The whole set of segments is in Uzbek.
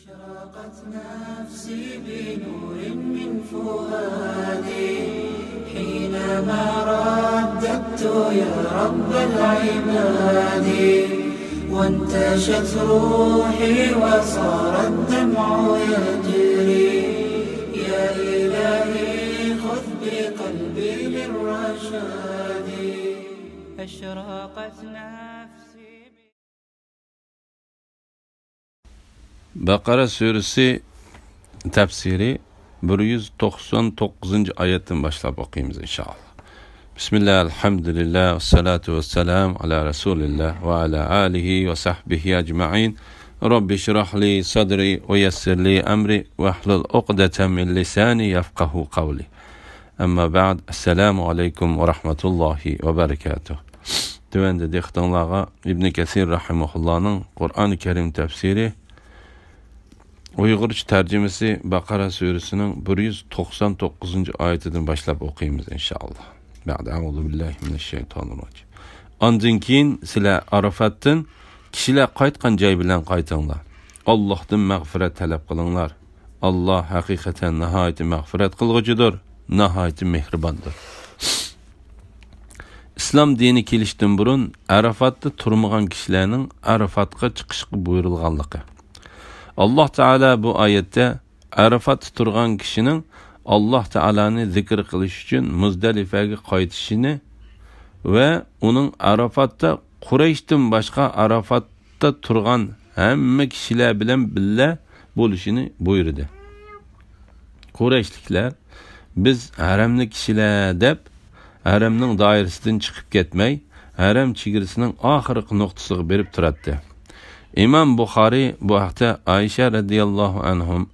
أشرقت نفسي بنور من فؤادي حينما رددت يا رب العباد وانتشت روحي وصار الدمع يجري يا إلهي خذ بقلبي للرشاد أشرقت نفسي Bakara suresi tefsiri 199. ayetten başlayıp okuyayım inşallah. Bismillah, elhamdülillah, salatu vesselam ala Resulillah ve ala alihi ve sahbihi ecma'in. Rabbi şirah li sadri ve yessir li emri ve ahlul uqdeten min lisani yefkahu kavli. Amma ba'd, esselamu aleyküm ve rahmetullahi ve berekatuh. Tüvende diktanlağa İbn Kesir rahimahullah'ın Kur'an-ı Kerim tefsiri Uygurca tercümesi Bakara suresinin 199. ayetinden başlayıp okuyayım inşallah. Ba'de a'udhu billahi mineşşeytanirracim. Ondan keyin sizlar Arafat'tan kishilar qaytgan joy bilan qaytinglar. Allohdan mag'firat talab qilinglar. Alloh haqiqatan nihoyat mag'firat qilg'uchidir, nihoyat mehribondir. İslam dini kelishdan burun Arafatda turmagan kishilarning Arafatga chiqishi buyurilganligi. Allah Teala bu ayette Arafat turgan kişinin Allah Teala'nı zikir kılış için Muzdalife'ye qaytishini ve onun Arafat'ta Kureyş'ten başka Arafat'ta turgan hemme kişiler bilen billa buluşunu buyurdu. Kureyşlikler biz haremli kişiler dep haremnin dairesinden çıkıp gitmey harem çigirisinin ahırkı noktasını berip turattı. İmam Bukhari bu haqda Ayşe radiyallahu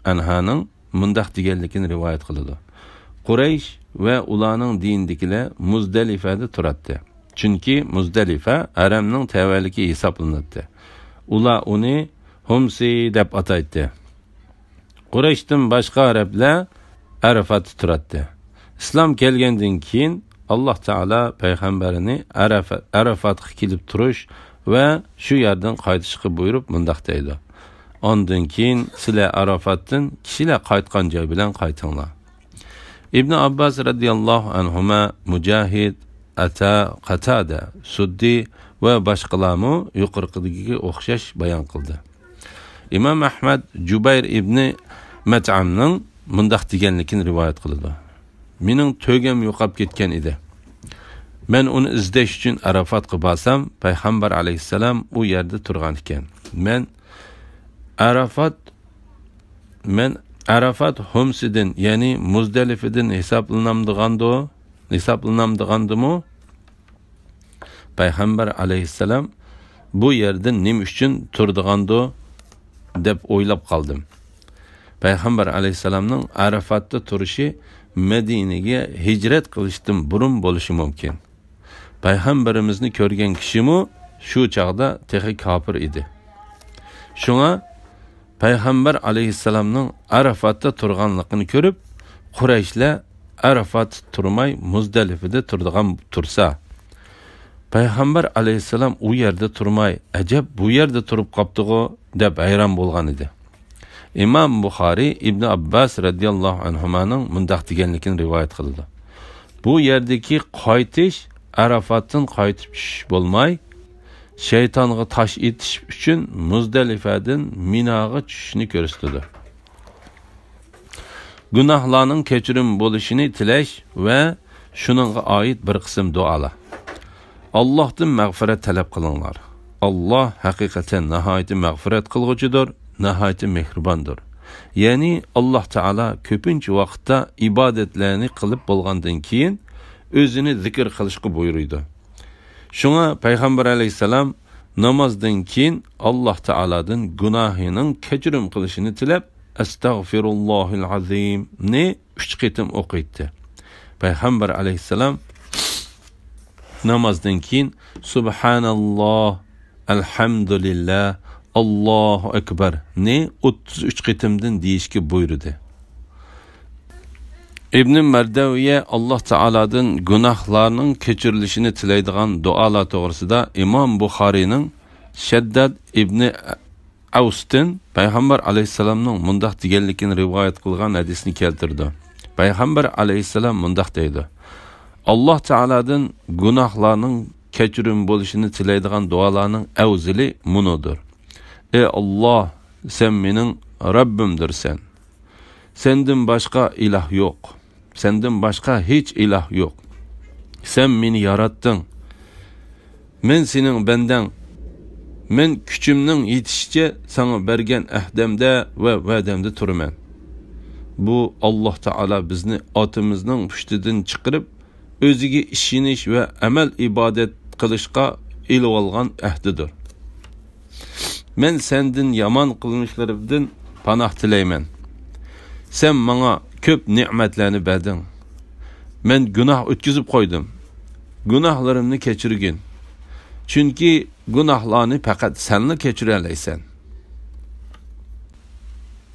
anhanın mundaq deganligini rivayet qiladi. Quraysh ve ularning dindikiler Muzdalifada turatdi. Chunki Muzdalifa haramning tavalligi hisoblanadi. Ular uni Humsi deb ataydi. Qurayshdan boshqa arablar Arafatda turatdi. İslam kelgandan keyin Allah Taala payg'ambarini Arafatga kelib turish ve şu yerden qaytishga buyurup mundaq deydi. Ondan keyin sizlar Arafatdan kishilar qaytgan joy bilan qaytinglar. İbn Abbas radiyallahu anhuma, Mujahid, Ata, Qatada, Suddi ve başqalarmu yuqorqidagiga o'xshash bayon qildi. İmam Ahmad Jubayr ibn Mat'amning mundaq deganligini rivoyat qildi. Mening to'gam yo'qolib ketgan edi. Ben onu izleş için Arafat'a barsam, Peygamber aleyhisselam o yerde turgan ekan. Men Arafat Humsi'den yani Muzdalife'den hesaplanamdıgandı Peygamber aleyhisselam bu yerden nim için turduğandı dep oylap kaldım. Peygamber aleyhisselamның Arafat'ta turuşu Medine'ye hicret kılıştım burun boluşu mümkün. Peygamberimizni körgen kişimi şu çağda tehi kafir idi. Şuna Peygamber aleyhisselamның Arafat'ta turganlıqını körüp Qurayshlar Arafat turmay Muzdalife'de tursa Peygamber aleyhisselam o yerde turmay acaba bu yerde turup qaptığı deb hayran bolgan idi. İmam Bukhari İbn Abbas radiyallahu anhumanın mundaq deganligini rivayet qildi. Bu yerdeki qaytish Arafat'tan qaytib tushish bo'lmay, shaytonga tash etish uchun Muzdalifadan Minaga tushishni ko'rsatdi. Gunohlarning kechirim bo'lishini tilash va shuningga oid bir qism duolar. Allohdan mag'firat talab qilinglar. Alloh haqiqatan nihoyat mag'firat qilg'uchidir, nihoyat mehribondir. Ya'ni Allah Taala ko'pincha vaqtda ibadetlerini qilib bo'lgandan keyin özünü zikir qilishga buyuruydu. Şuna Peygamber aleyhisselam namazdan keyin Allah Taala'dan günahının kechirim qilishini tilab Estağfirullahil azim ne 3 qitim o'qiydi. Peygamber aleyhisselam namazdan keyin Subhanallah, elhamdülillah, Allahu ekber ne 33 qitimdan deyishga buyurdi. İbn Merdaviye Allah Taala'dan günahlarının kechirilishini tilaydigan duolar to'g'risida İmam Buxoriyning Shaddad ibn Avstin Payg'ambar alayhissalomning mundaq deganligini rivoyat qilgan hadisni keltirdi. Payg'ambar alayhissalom mundaq deydi: Alloh taoladan gunohlarning kechirim bo'lishini tilaydigan duolarning afzali munodir. Ey Alloh, sen mening Rabbimdirsan. Senden başqa ilah yo'q. Senden başqa hech ilah yo'q. Sen meni yarattın. Men sening bandan. Men kuchimning yetishicha sana bergan ahdamda va va'damda turaman. Bu Alloh taolo bizni otimizning pushtidan chiqarib, o'ziga ishonish va amal ibodat qilishga ilib olgan ahdidir. Men senden yomon qilmishlarimdan panoh tilayman. Sen bana köp nimetlerini berdin. Men günah ötküzüp koydum. Günahlarımı keçirgin. Çünkü günahlarını fakat senle keçireleysen.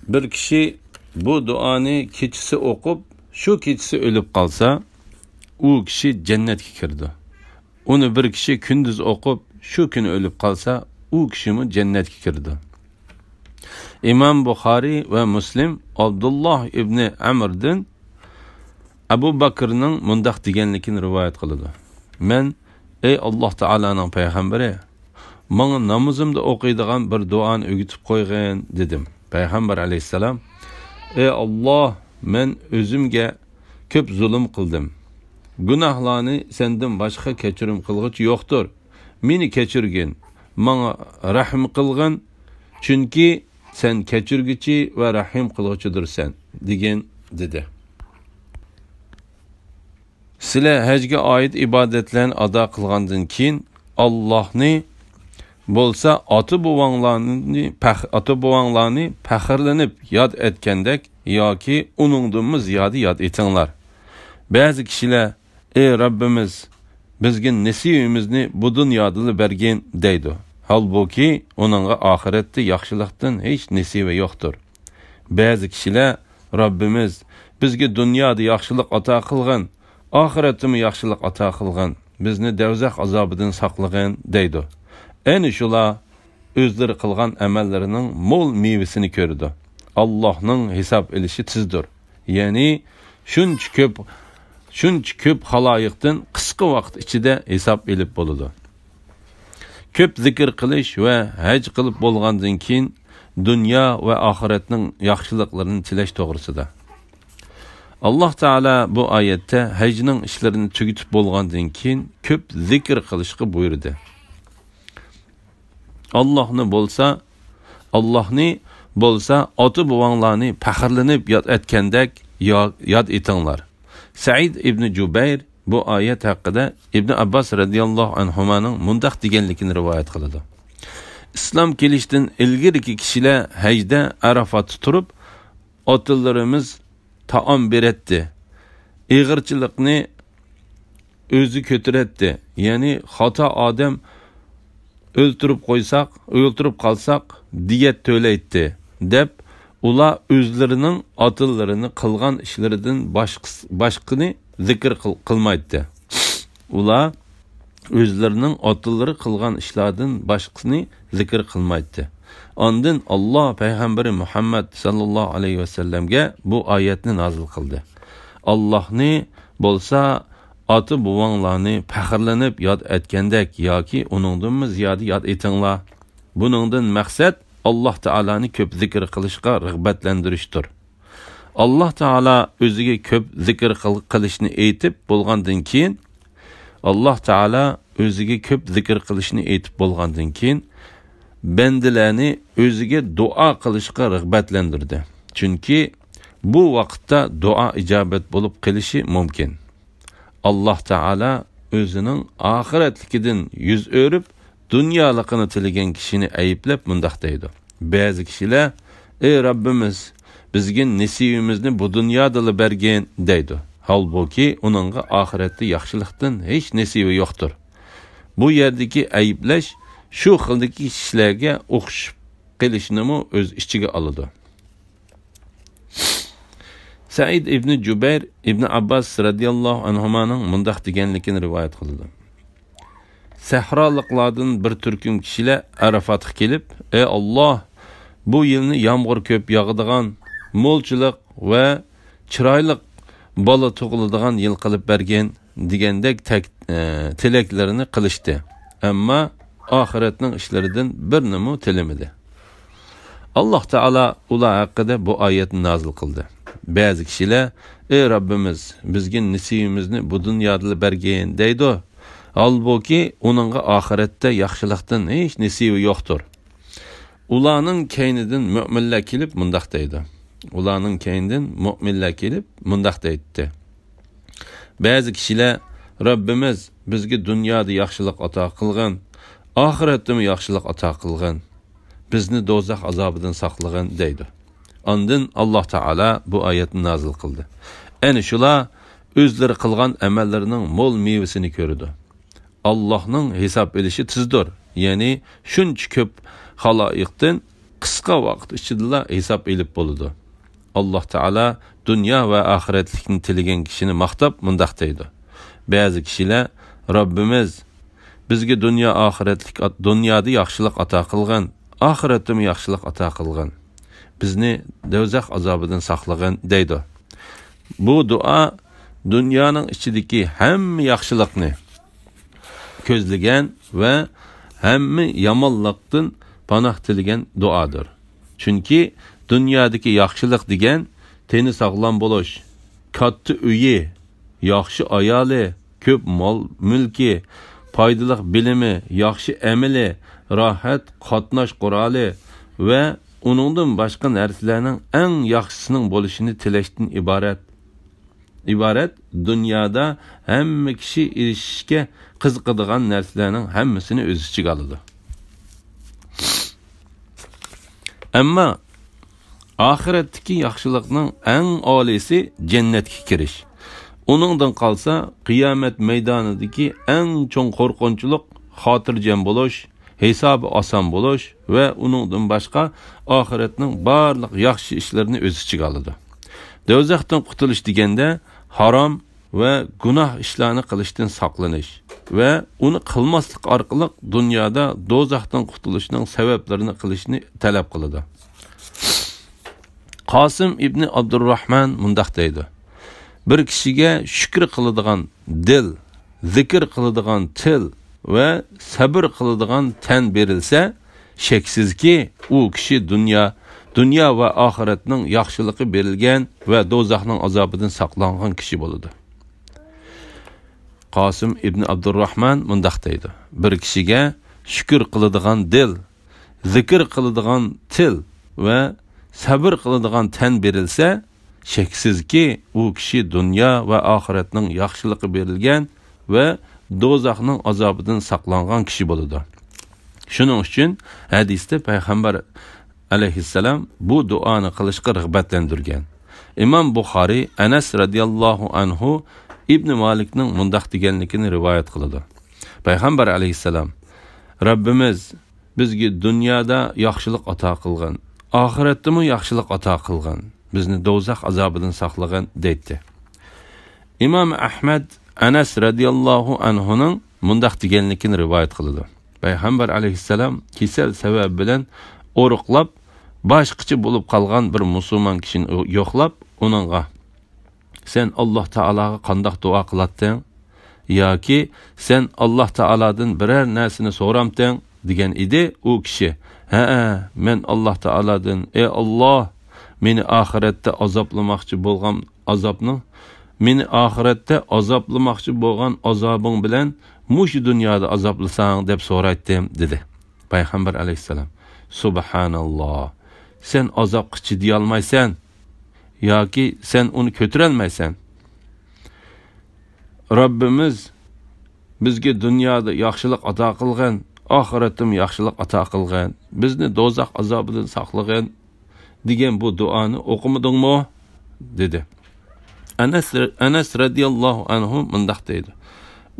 Bir kişi bu duanı keçisi okup şu keçisi ölüp kalsa, o kişi cennetke kirdi. Onu bir kişi gündüz okup şu gün ölüp kalsa, o kişi mi cennetke kirdi. İmam Bukhari ve Müslim Abdullah ibn Amr'dan Abu Bakr'ның mundaq deganligini rivoyat qiladi. Men ey Alloh taolaning payg'ambari, menga namozimda o'qiydigan bir duoni o'gitib qo'ygan dedim. Payg'ambar alayhisalom: Ey Alloh, men o'zimga ko'p zulm qildim. Gunohlarni sendan boshqa kechirim qilg'ich yo'qdir. Meni kechirgin, menga rahm qilgin, chunki sen kechirguchi va rahim qiluvchidirsan degan dedi. Sizlar hajga oid ibodatlarni ado qilgandan keyin Allohni bo'lsa ota bobonglarni faxrlanib yod etgandek yoki uningdanmi ziyoda yod etinglar. Ba'zi kishilar ey Rabbimiz bizga nasibimizni bu dunyoda bergin deydi. Halbuki onunla ahirette yaxşılıqdan hiç nesibi yoxdur. Bazı kişiler Rabbimiz bizge dünyada yaxşılıq ata qılğın, ahiretimi yaxşılıq ata qılğın, bizni devzaq azabıdan saqlığın deydi. Eni şula özleri qılğan əməllərinin mol meyvesini gördü. Allah'ın hesap edişi tizdir. Yani şunç köp halayiqdan qısqa vaqt içinde hesap edip boludu. Köp zikir qilish va haj qilib bo'lgandan keyin dunyo va oxiratning yaxshiliklarini tilash to'g'risida. Alloh taolo bu oyatda hajning ishlarini tugitib bo'lgandan keyin köp zikr qilishga buyurdi. Allohni bo'lsa ota bobonglarni faxrlanib yod etgandek yod etinglar. Said ibn Jubayr bu ayet hakkında İbn Abbas radıyallahu anhumanın mundaq deganligini rivoyat qiladi. İslam kelishdan ilgirki kishilar hajda Arafat turib, otalarimiz taom beretdi. Ig'irchilikni o'zi ko'taradi. Ya'ni xato odam o'ltirib qolsak diyet to'laydi deb ular o'zlarining otallarini qilgan ishlaridan boshqani zikr qilmaydi. Ular o'zlarining otalari qilgan ishlardan boshqasini zikr qilmaydi. Ondan Alloh payg'ambari Muhammad sallallohu alayhi va sallamga bu oyatni nozil qildi. Allohni bo'lsa ota bobonglarni faxrlanib yod etgandek yoki uningdanmi ziyoda yod etinglar. Buningdan maqsad Alloh taolani ko'p zikr qilishga rag'batlantirishdir. Alloh taolo o'ziga ko'p zikr qilishni aytib bo'lgandan keyin bendilarni o'ziga duo qilishga rag'batlantirdi. Chunki bu vaqtda duo ijobat bo'lib qilishi mumkin. Alloh taolo o'zining oxiratligidan yuz o'rib dunyolikini tilagan kishini ayblab mundaq deydi. Ba'zi kishilar ey Rabbimiz bizga nasibimizni bu dunyoda bergin deydi. Halbuki onunğa ahiretde yaxşılıqdan hiç nasibi yoxdur. Bu yerdeki ayıplash şu xildagi kishilarga o'xshib qilishni o'z ichiga oladi. Said ibn Jubayr ibn Abbas radiyallahu anhumanın mundaq deganligini rivoyat qildi. Sahroliklardan bir turkum kishilar Arafatga kelib, ey Alloh, bu yilni yomg'ir ko'p yog'adigan, mo'lchilik va chiroyli bola tug'iladigan yil qilib bergan degandek tilaklarini qilishdi. Ammo oxiratning ishlaridan bir nima tilimidi. Alloh taolo ular haqida bu oyatni nozil qildi. Ba'zi kishilar: "Ey Rabbimiz, bizga nasibimizni bu dunyoda bergin" deydi. Halbuki uningga oxiratda yaxshilikdan hech nasibi yo'qdir. Ularning keynidan mu'minlar kelib mundaq deydi. Ularning keynidan mu'minlar kelib mundaq deydi. Ba'zi kishilar: "Rabbimiz, bizga dunyoda yaxshilik ato qilgin, oxiratda yaxshilik ato qilgin. Bizni do'zax azobidan saqlagin" deydi. Ondan Alloh taolo bu oyatni nozil qildi. Ana shular o'zlari qilgan amallarining mo'l mevasini ko'rdi. Allohning hisob elishi tezdir. Ya'ni shuncha ko'p xaloyiqdan qisqa vaqt ichida hisob elib bo'ladi. Alloh taolo dunyo va oxiratlikni tilagan kishini maqtab mundaq deydi. Ba'zi kishilar: "Rabbimiz, bizga dunyoda yaxshilik ato qilgin, oxiratda yaxshilik ato qilgin. Bizni do'zax azobidan saqlagin" deydi. Bu duo dunyoning ichidagi hamma yaxshilikni ko'zlagan va hamma yomonlikdan panoh tilagan duodir. Chunki dunyodagi yaxshilik degan teni sog'lom bo'lish, katta uyi, yaxshi ayoli, ko'p mol mulki, foydali bilimi, yaxshi amali, rohat qatnash quroli va uningdan boshqa narsalarning eng yaxshisining bo'lishini tilashdan iborat dunyoda hamma kishi erishishga qiziqadigan narsalarning hammasini o'z ichiga oladi. Ammo oxiratdagi yaxshilikning eng olisi jannatga kirish. Uningdan qolsa qiyomat maydonidagi eng cho'ng qo'rqinchlik xotirjam bo'lish, hisobi oson bo'lish va uningdan boshqa oxiratning barliq yaxshi ishlarini o'z ichiga oladi. Do'zaxdan qutulish deganda harom va gunoh ishlarni qilishdan saqlanish va uni qilmaslik orqali dunyoda do'zaxdan qutulishning sabablarini qilishni talab qiladi. Qosim ibn Abdurrahman mundaq deydi: "Bir kishiga shukr qiladigan dil, zikr qiladigan til va sabr qiladigan tan berilsa, shaksizki u kishi dunyo va oxiratning yaxshiligi berilgan va do'zaxning azobidan saqlangan kishi bo'ladi." Qosim ibn Abdurrahman mundaq deydi: "Bir kishiga shukr qiladigan dil, zikr qiladigan til va sabr qiladigan tan berilsa, shaksizki u kishi dunyo va oxiratning yaxshiligi berilgan va do'zaxning azobidan saqlangan kishi bo'ladi." Shuning uchun hadisda payg'ambar alayhissalom bu duoni qilishga rag'batlantirgan. Imom Buxoriy Anas radhiyallohu anhu Ibn Malikning mundaq deganligini rivoyat qiladi. Payg'ambar alayhissalom: "Rabbimiz, bizga dunyoda yaxshilik ato qilgin, oxiratda yaxshilik ato qilgin. Bizni do'zax azobidan saqlagin" deydi. Imom Ahmad Anas radhiyallohu anhuning mundaq deganligini rivoyat qiladi. Payg'ambar alayhissalom kasal sabab bilan o'riqlab boshqacha bo'lib qolgan bir musulmon kishini yo'qlab, uningga: "Sen Alloh taolaga qanday duo qilatding? Yoki sen Alloh taoladan biror narsani so'ramding?" degan edi. U kishi: "Ha, men Alloh taoladan: Ey Alloh, meni oxiratda azoblamoqchi bo'lgan azobing bilan mush dunyoda azoblasang deb so'raydim" dedi. Payg'ambar alayhissalom: "Subhanalloh, sen azobga chiday olmaysan yoki sen uni ko'tara olmaysan. Rabbimiz bizga dunyoda yaxshilik ato qilgan, oxiratda yaxshilik ato qilgan, bizni do'zax azobidan saqlagin degan bu duoni o'qimadingmi?" dedi. Anas radhiyallohu anhu mundaq deydi: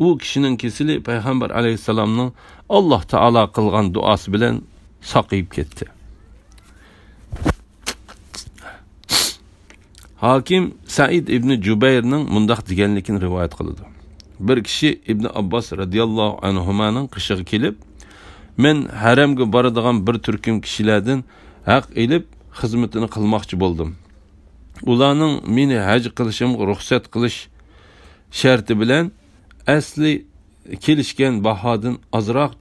"U kishining kesili payg'ambar alayhissalomning Alloh taolo qilgan duosi bilan saqayib ketdi." Hakim Said ibn Jubayrning mundaq deganligini rivoyat qiladi. Bir kishi Ibn Abbos radhiyallohu anhumaning qishig'i kelib, "Men haramga boradigan bir turkum kishilardan haq elib xizmatini qilmoqchi bo'ldim. Ularning meni haj qilishimga ruxsat qilish sharti bilan asli kelishgan bahodan azroq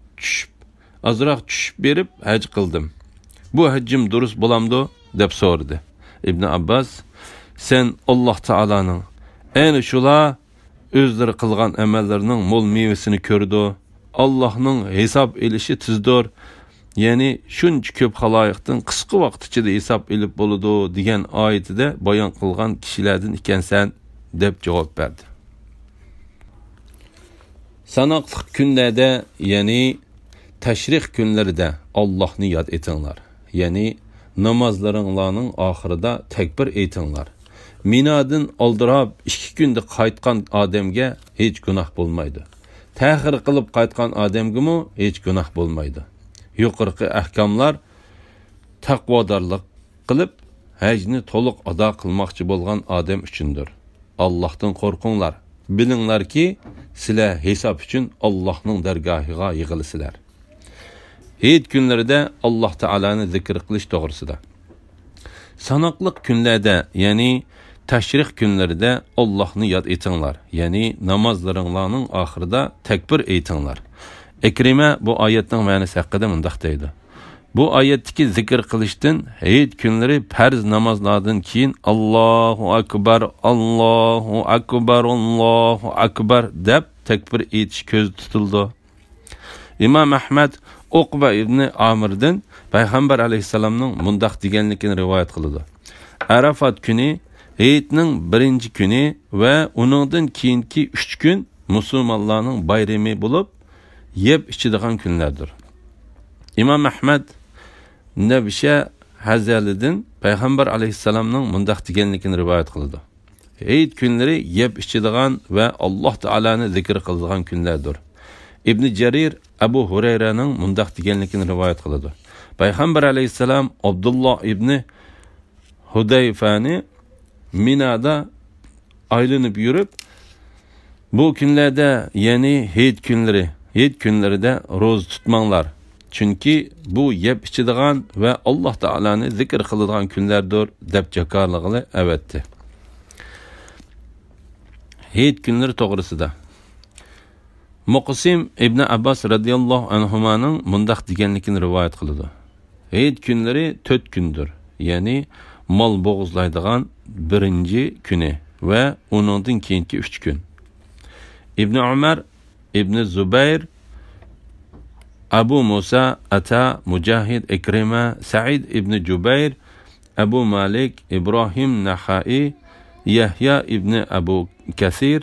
tushib berib haj qildim. Bu hajjim durust bo'lamdi deb so'radi. İbn Abbas, sen Alloh taolaning ayni shular o'zlari qilgan amallarining mo'l mevasini ko'rdi. Allohning hisob elishi tezdir. Ya'ni shuncha ko'p xaloyiqdan qisqa vaqt ichida hisob elib bo'ladi degan oyatida bayon qilgan kishilardan ekansan deb javob berdi. Sanoqli kunlarda, ya'ni tashrih kunlarida Allohni yod etinglar. Ya'ni namozlaringlarning oxirida takbir aytinglar. Minadan oldirab 2 kunda qaytgan odamga hech gunoh bo'lmaydi. Ta'xir qilib qaytgan odamga hech gunoh bo'lmaydi. Yuqorqi ahkamlar taqvodorlik qilib hajni to'liq ado qilmoqchi bo'lgan odam uchundir. Allohdan qo'rqinglar. Bilinglarki, sizlar hisob uchun Allohning dargohiga yig'ilisizlar. Heyit kunlarida Alloh taolani zikr qilish to'g'risida. Sanoqli kunlarda, ya'ni tashrih kunlarida Allohni yod etinglar. Ya'ni namozlaringlarning oxirida takbir aytinglar. Ikrima bu oyatning ma'nosi haqida mundaq deydi. Bu oyatdagi zikr qilishdan heyit kunlari farz namozlardan keyin Allohu akbar, Allohu akbar, Allohu akbar deb takbir aytish ko'z tutildi. İmam Ahmad Uqba ibn Amirdan Payg'ambar alayhisalomning mundaq deganligini rivoyat qildi. Arafat kuni heyitning birinchi kuni va uningdan keyingi 3 kun musulmonlarning bayrami bo'lib, yeb ichadigan kunlardir. İmam Ahmad Nabisha Hazalidan Payg'ambar alayhisalomning mundaq deganligini rivoyat qildi. Heyit kunlari yeb ichadigan va Alloh taolani zikr qiladigan kunlardir. İbn Jarir Abu Hurayraning mundaq deganligini rivoyat qildi. Payg'ambar alayhisalom Abdullah ibn Hudayfani Minada aylanib yurib, bu kunlarda, ya'ni heyit kunlarida ro'za tutmanglar. Chunki bu yeb ichadigan va Alloh taolani zikr qiladigan kunlardir deb jakorligini avatdi. Heyit kunlari to'g'risida Muqsim ibn Abbas radhiyallohu anhumaning mundaq deganligini rivoyat qildi. Heyit kunlari 4 kundir. Ya'ni mol bo'g'izlaydigan birinchi kuni va uningdan keyingi 3 kun. İbn Umar, İbn Zubayr, Abu Musa, Ata, Mujahid, Ikrima, Sa'id ibn Jubayr, Abu Malik, İbrahim Naxai, Yahya ibn Abu Kasir,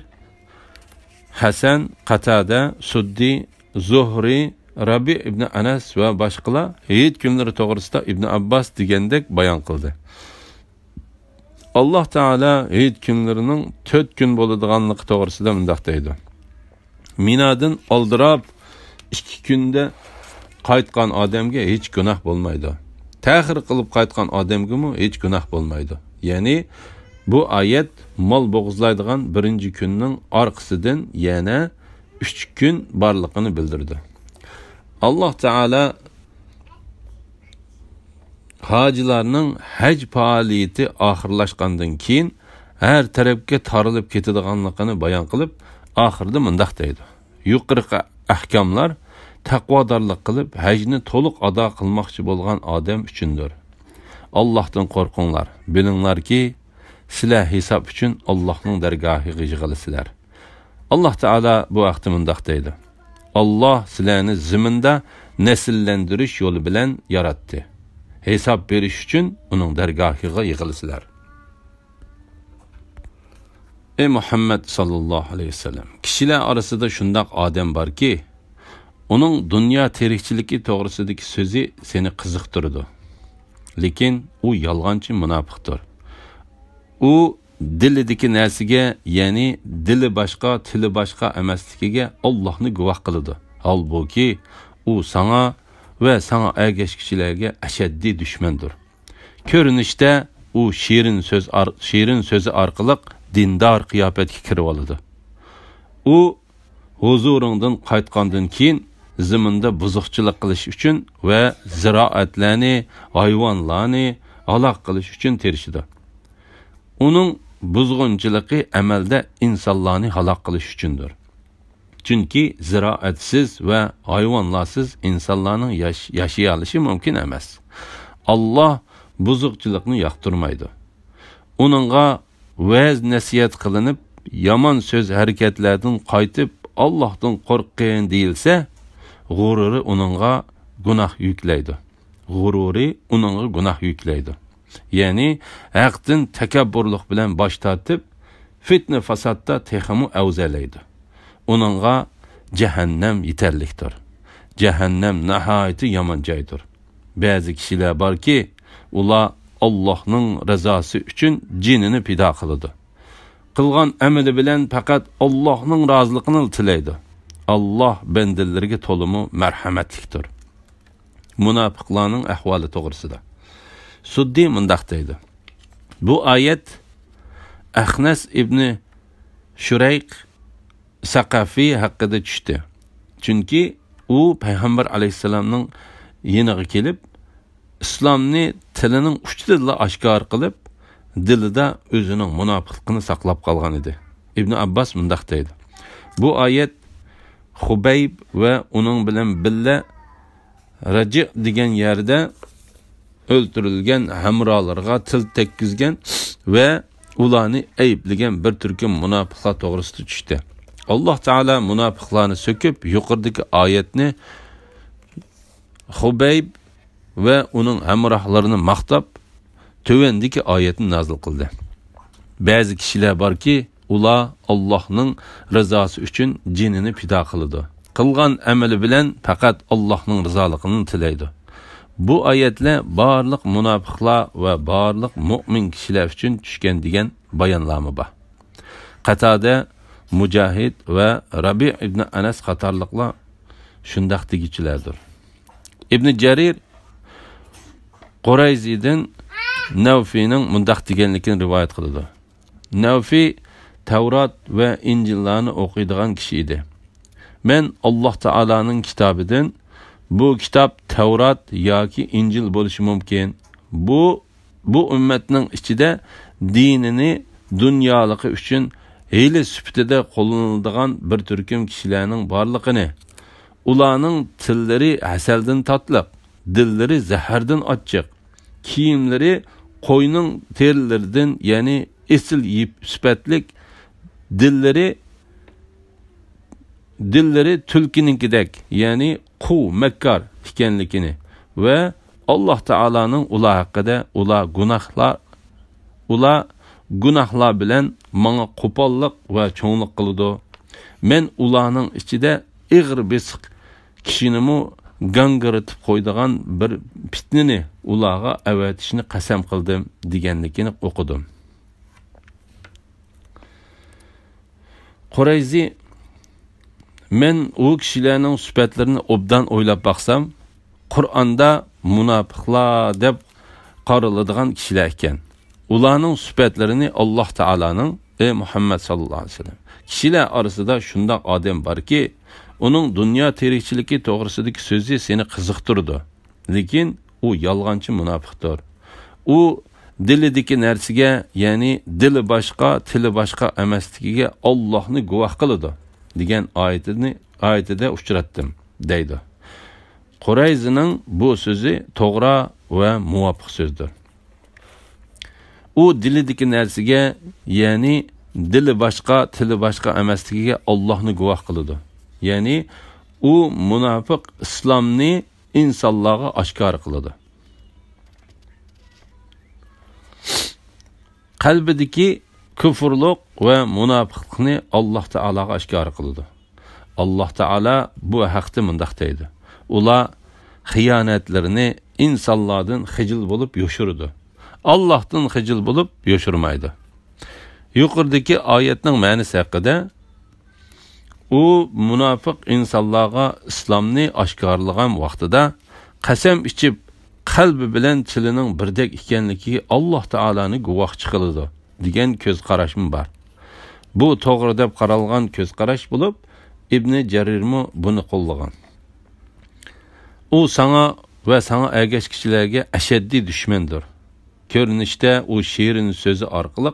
Hasan, Qatada, Suddi, Zuhri, Rabi ibn Anas va boshqalar heyit kunlari to'g'risida İbn Abbas degandek bayon qildi. Alloh taolo heyit kunlarining 4 kun bo'ladiganligi to'g'risida mundaq deydi. Minadan oldirab 2 kunda qaytgan odamga hech gunoh bo'lmaydi. Ta'xir qilib qaytgan odamga hech gunoh bo'lmaydi. Ya'ni bu oyat mol bo'g'izlaydigan birinchi kunning orqasidan yana 3 kun borligini bildirdi. Alloh taolo hojilarning haj faoliyati oxirlashgandan keyin har tarafga tarilib ketadiganligini bayon qilib, oxirida mundaq deydi. Yuqorqi ahkamlar taqvodorlik qilib hajni to'liq ado qilmoqchi bo'lgan odam uchundir. Allohdan qo'rqinglar. Bilinglarki, sizlar hisob uchun Allohning dargohiga yig'ilisizlar. Alloh taolo bu vaqtda mundaq deydi. Alloh sizlarni ziminda nesillendirish yo'li bilan yaratdi. Hisob berish uchun uning dargohiga yig'ilisizlar. Ey Muhammad sallallohu alayhi vasallam, kishilar orasida shundoq odam borki, uning dunyo tirikchiligi to'g'risidagi so'zi seni qiziqtirdi. Lekin u yolg'onchi munofiqdir. U dilidagi narsaga, ya'ni dili boshqa, tili boshqa emasligiga Allohni guvoh qiladi. Halbuki u sana va sana ergashkichilarga ashaddiy dushmandir. Ko'rinishda u shirin so'zi orqali dindor qiyofatga kirib oladi. U huzuringdan qaytgandan keyin zaminda buzuqchilik qilish uchun va ziroatlarni, hayvonlarni halok qilish uchun tirishdi. Uning buzg'unchiligi amalda insonlarni halok qilish uchundir. Chunki ziroatsiz va hayvonlarsiz insonlarning yashay olishi mumkin emas. Alloh buzuqchilikni yoqtirmaydi. Uningga va'z nasihat qilinib, yomon so'z harakatlardan qaytib Allohdan qo'rqqin deyilsa, g'ururi uningga gunoh yuklaydi. Ya'ni haqdan takabburlik bilan bosh tortib, fitna fasodda texmu avzalaydi. Uningga jahannam yetarlikdir. Jahannam nihoyatda yomon joydir. Ba'zi kishilar borki, ular Allohning rizosi uchun jinini pido qiladi. Qilgan amali bilan faqat Allohning roziligini tilaydi. Alloh bandalariga to'limi marhamatlikdir. Munofiqlarning ahvoli to'g'risida Suddi mundaq deydi. Bu oyat Ahnas ibn Shurayq Saqafi haqida tushdi. Chunki u payg'ambar alayhisalomning yeniga kelib, islomni tilining uchtida oshkor qilib, dilida o'zining munofiqligini saqlab qolgan edi. Ibn Abbas mundaq deydi. Bu oyat Xubayb va uning bilan billa Raji degan yerda o'ldirilgan hamrolarga til tekkizgan va ularni ayblagan bir turkum munofiqlar to'g'risida tushdi. Alloh taolo munofiqlarni so'kib, yuqoridagi oyatni Xubayb va uning hamrohlarini maqtab, tövendeki oyatni nazil qildi. Ba'zi kishilar borki, ular Allohning rizosi uchun jinini fido qiladi. Qilgan amali bilan faqat Allohning rizoligini tilaydi. Bu oyatlar barliq munofiqlar va barliq mu'min kishilar uchun tushgan degan bayonlama bor. Qatada, Mujahid va Rabi ibn Anas qatorliqlar shundaq degichilardir. Ibn Jarir Qurayzidan Navfining mundaq deganligini rivoyat qiladi. Navfi Tavrat va Injillarni o'qiydigan kishi edi. Men Alloh taolaning kitobidan bu kitob Tavrat yoki Injil bo'lishi mumkin. Bu ummatning ichida dinini dunyoligi uchun hiyla sifatida qo'llaniladigan bir turkum kishilarning borligini, ularning tillari asaldan tatliq, dillari zahardan ochiq, kiyimlari qo'yning terilaridan, ya'ni esil sifatlik, dillari tulkininkidek, ya'ni quv, makkar ekanligini va Alloh taolaning ular haqida gunohlar bilan menga qo'pollik va cho'nglik qildi. Men ularning ichida ig'ir besiq kishinimi gangiritib qo'ydigan bir fitnani ularga avatishni qasam qildim deganligini o'qidim. Qurayzi men u kishilarning sifatlarini obdan o'ylab baqsam, Qur'onda munofiqlar deb qaraladigan kishilar ekan. Ularning sifatlarini Alloh taolaning Muhammad sallallohu alayhi vasallam kishilar orasida shundoq odam borki, uning dunyo tirikchiligi to'g'risidagi so'zi seni qiziqtirdi. Lekin u yolg'onchi munofiqdir. U dilidagi narsaga, ya'ni dili boshqa, tili boshqa emasligiga Allohni guvoh qiladi degan oyatida uchratdim deydi. Qurayzining bu so'zi to'g'ri va muvofiq so'zdir. U dilidagi narsaga, ya'ni dili boshqa, tili boshqa emasligiga Allohni guvoh qiladi. Ya'ni u munofiq islomni insonlarga oshkor qiladi. Qalbidagi kufrlik va munofiqlikni Alloh taolaga oshkor qiladi. Alloh taolo bu haqda mundaq deydi. Ular xiyonatlarini insonlardan xijil bo'lib yoshirdi. Allohdan xijil bo'lib yoshirmaydi. Yuqoridagi oyatning ma'nosi haqida u munofiq insonlarga islomni oshkorlagan vaqtida qasam ichib qalbi bilan tilining birdek ekanligiga Alloh taolani guvohchi qiladi degan ko'z qarashim bor. Bu to'g'ri deb qaralgan ko'z qarash bo'lib, Ibn Jarirmi buni qo'llagan. u sana va sana ergashkichilarga ashaddiy dushmandir. Ko'rinishda u shirin so'zi orqali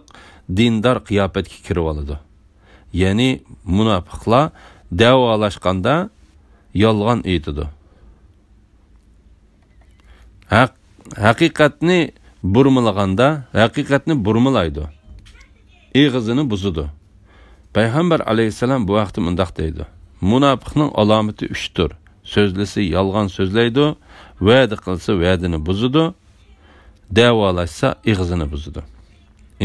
dindor qiyofatga kirib oladi. Ya'ni munofiqlar davolashganda yolg'on aytadi. Haqiqatni burmalaydi. Eg'izini buzadi. Payg'ambar alayhisalom bu vaqtda mundaq deydi: Munofiqning alomati 3 tur. So'zlisi yolg'on so'zlaydi, va'da qilsa va'dini buzadi, davolashsa eg'izini buzadi.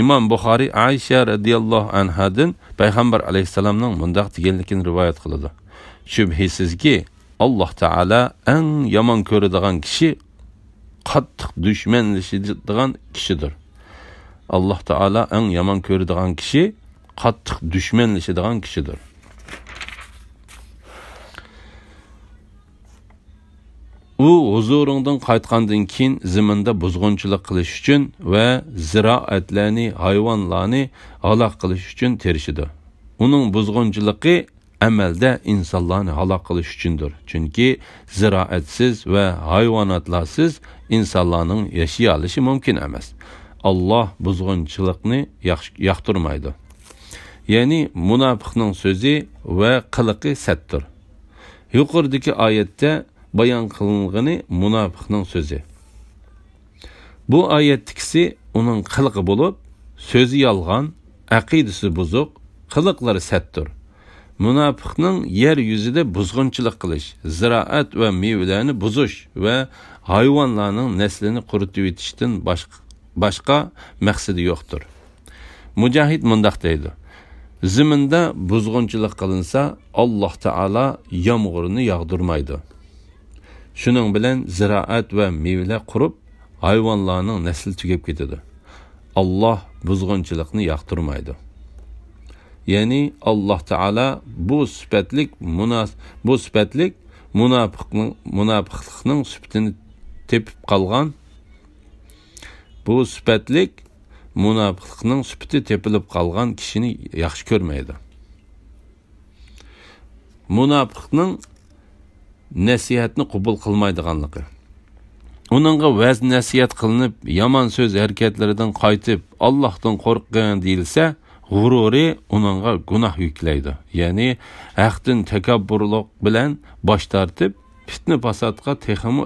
İmam Buxoriy Aisha radhiyallohu anhadan Payg'ambar alayhisalomning mundaq deganligini rivoyat qiladi. Shubhisizki, Alloh taolo eng yomon ko'radigan kishi qattiq dushmanlashadigan kishidir. Alloh taolo eng yomon ko'radigan kishi qattiq dushmanlashadigan kishidir. U huzuringdan qaytgandan keyin zaminda buzg'unchilik qilish uchun va ziroatlarni, hayvonlarni halok qilish uchun tirishidi. Uning buzg'unchiligi amalda insonlarni halok qilish uchundir. Chunki ziroatsiz va hayvonotlarsiz insonlarning yashay olishi mumkin emas. Alloh buzg'unchilikni yoqtirmaydi. Ya'ni munofiqning so'zi va qiliqi sattir. Yuqoridagi oyatda bayon qilingani munofiqning so'zi. Bu oyatdikisi uning qiliqi bo'lib, so'zi yolg'on, aqidasi buzuq, qiliqlari sattir. Munofiqning yer yuzida buzg'unchilik qilish, ziroat va mevalarni buzish va hayvonlarning naslini quritib etishdan boshqa maqsadi yo'qdir. Mujohid mundaq deydi: Zaminda buzg'unchilik qilinsa, Alloh taolo yomg'irni yog'dirmaydi. Shuning bilan ziroat va mevalar qurib, hayvonlarning nasli tugab ketadi. Alloh buzg'unchilikni yoqtirmaydi. Ya'ni Alloh taolo bu sifatlik munofiqlikning sifatini tepib qolgan. Bu sifatlik munofiqlikning sifati tepilib qolgan kishini yaxshi ko'rmaydi. Munofiqning nasihatni qabul qilmaydiganligi. Uningga vaz nasihat qilinib, yomon so'z harakatlaridan qaytib, Allohdan qo'rqgan deyilsa, g'ururi uningga gunoh yuklaydi. Ya'ni haqdan takabburlik bilan bosh tortib, fitna fasodga texmu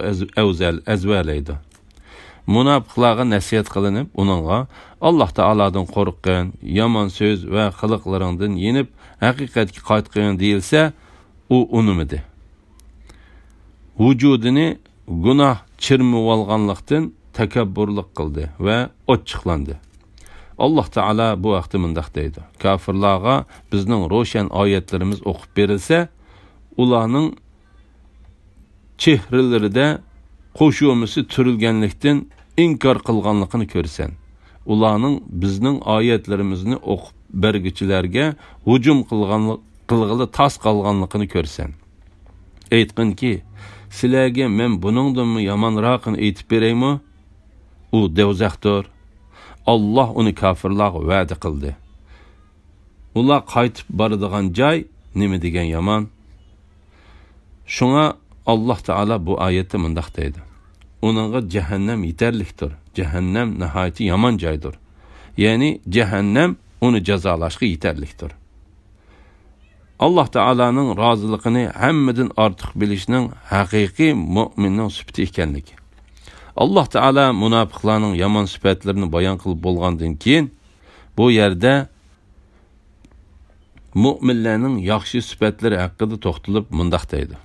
azvalaydi. Munofiqlarga nasihat qilinib, uningga Alloh taolodan qo'rqgan, yomon so'z va qiliqlaringdan yenib, haqiqatga qaytgan deyilsa, u unumidi. Vücudini günah çirmib olganlıqdan takabburlik qildi va ochiqlandi. Alloh taolo bu vaqtda mundaq deydi: Kafirlarga bizning ro'shan oyatlarimiz o'qib berilsa, ularning chehralarida qo'shuvmisi turilganlikdan inkor qilganligini ko'rsan. Ularning bizning oyatlarimizni o'qib bergichilarga hujum qilg'ili tas qolganligini ko'rsan. Aytqinki, sizlarga men buningdanmi yomonroqini aytib beraymi? U do'zaxdir. Alloh uni kafirlarga va'da qildi. Ular qaytib boradigan joy nima degan yomon? Shunga Alloh taolo bu oyatda mundaq deydi: Uningga jahannam yetarlikdir. Jahannam nihoyatda yomon joydir. Ya'ni jahannam uni jazolashga yetarlikdir. Alloh taolaning roziligini hammadan ortiq bilishning haqiqiy mu'minning sifati ekanligi. Alloh taolo munofiqlarning yomon sifatlarini bayon qilib bo'lgandan keyin bu yerda mu'minlarning yaxshi sifatlari haqida to'xtalib mundaq deydi: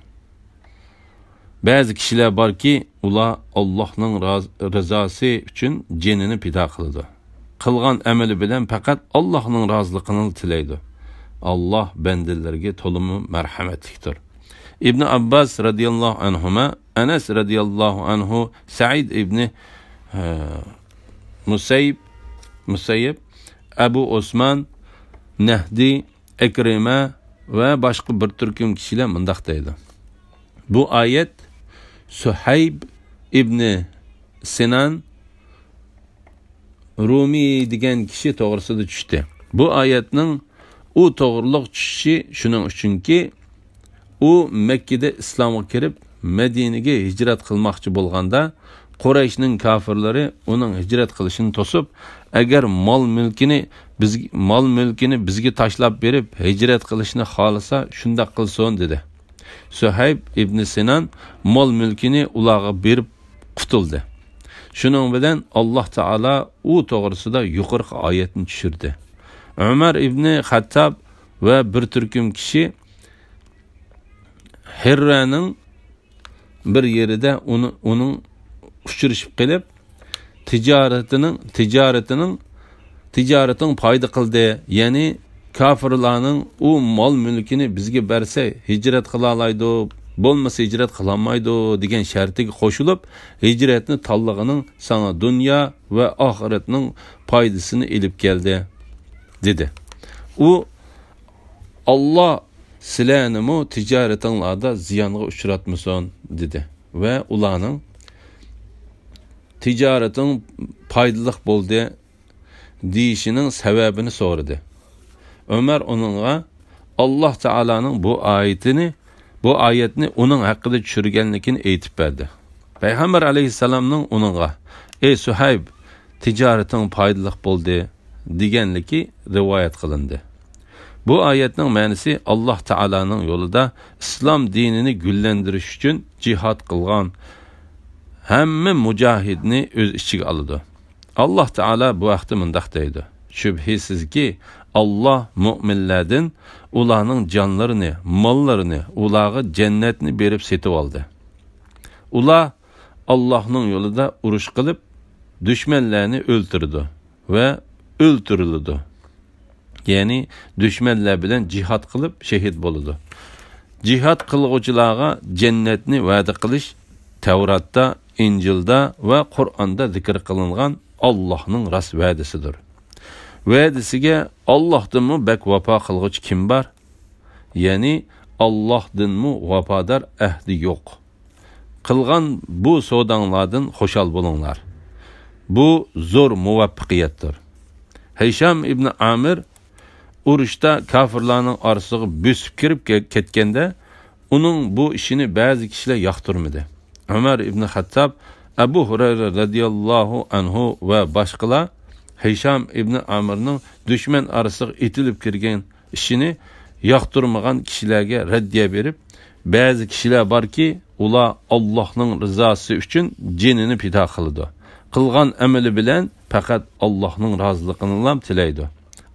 Ba'zi kishilar borki, ular Allohning rizosi uchun jinini pido qiladi. Qilgan amali bilan faqat Allohning roziligini tilaydi. Allah bendilerge tolumu merhametliktir. İbn Abbas radıyallahu anhuma, Enes radıyallahu anhu, Sa'id ibni Musayyib, Ebu Osman, Nehdi, Ekrime ve başka bir türküm kişiler mındaq deydi: Bu ayet Suhayb ibni Sinan Rumi degan kishi to'g'risida tushdi. Bu oyatning u to'g'riliq tushishi shuning uchunki, u Mekkada islomga kirib, Medinaga hijrat qilmoqchi bo'lganda, Qurayshning kafirlari uning hijrat qilishini to'sib, agar mol mulkini bizga tashlab berib hijrat qilishni xolasa, shunda qilsin dedi. Suhayb ibn Sinan mol mulkini ularga berib qutuldi. Shuning bilan Alloh taolo u to'g'risida yuqorqi oyatni tushirdi. Umar ibn Xattab va bir turkum kishi Hirraning bir yerida uning uchrashib qilib tijorating foyda qildi. Ya'ni kafirlarning u mol mulkini bizga bersa hijrat qila oladi, bo'lmasa hijrat qila olmaydi degan shartiga qo'shilib, hijratni tanlagining sana dunyo va oxiratning foydasini elib keldi dedi. U Alloh sizlarni tijoratinglarda ziyonga uchratmasin dedi va ularning tijorating foydali bo'ldi deyishining sababini so'radi. Ömer onunğa Allah Teala'nın bu ayetini onun hakkında düşürgenlikini eğitip verdi. Peygamber aleyhisselamның onunğa ey Suhayb ticaretin faydalık boldu degenliki rivayet kılındı. Bu ayetning ma'nosi Allah Teala'nın yolunda İslam dinini güllendirish uchun jihad qilgan hamma mujahidni o'z ichiga oladi. Allah Teala bu vaqtda mundaq deydi: Şübhisizki Allah müminlerden ularning canlarını, mallarını, ulağı cennetini berip setib aldı. Ular Allah'ın yolunda uruş qilib, düşmanlarını öldürdü ve öldürüldü. Yani düşmanlar bilen jihad qilib şehit bo'ldi. Jihad qilguvchilarga cennetni va'da qilish Tevratda, İncil'da ve Kur'an'da zikr qilingan Allah'ın ras va'dasidir. Va'dasiga Allohdanmi bak vafo qilguvchi kim bor? Ya'ni Allohdanmi vafodar ahdi yo'q. Qilgan bu sodanglardan xo'shal bo'linglar. Bu zo'r muvaffaqiyatdir. Hisham ibn Amir urushda kafirlarning orasiga bosib kirib ketganda, uning bu ishini ba'zi kishilar yoqtirmadi. Umar ibn Xattab, Abu Hurayra radhiyallohu anhu va boshqalar Hisham ibn Amirning düşman orasiga etilib kirgan ishini yoqtirmagan kishilarga raddiya berib, ba'zi kishilar borki, ular Allohning rizosi uchun jinini pido qildi. Qilgan amali bilan faqat Allohning roziligini tilaydi.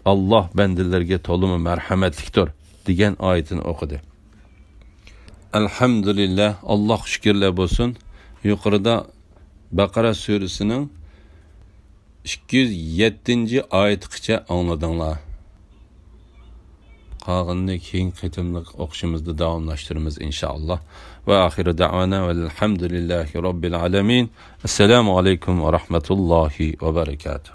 Allah bendilerge tolumi merhametliktir degan oyatini o'qidi. Elhamdülillah, Allah şükürler olsun. Yuqorida Baqara surasining 207 oyatigacha angladinglar. Qolganini keyin qitimliq o'qishimizda davomlashtiramiz inshaalloh. Va oxiri da'vana velhamdülillahi robbil alamin. Assalomu alaykum va rahmatullohi va barakatuh.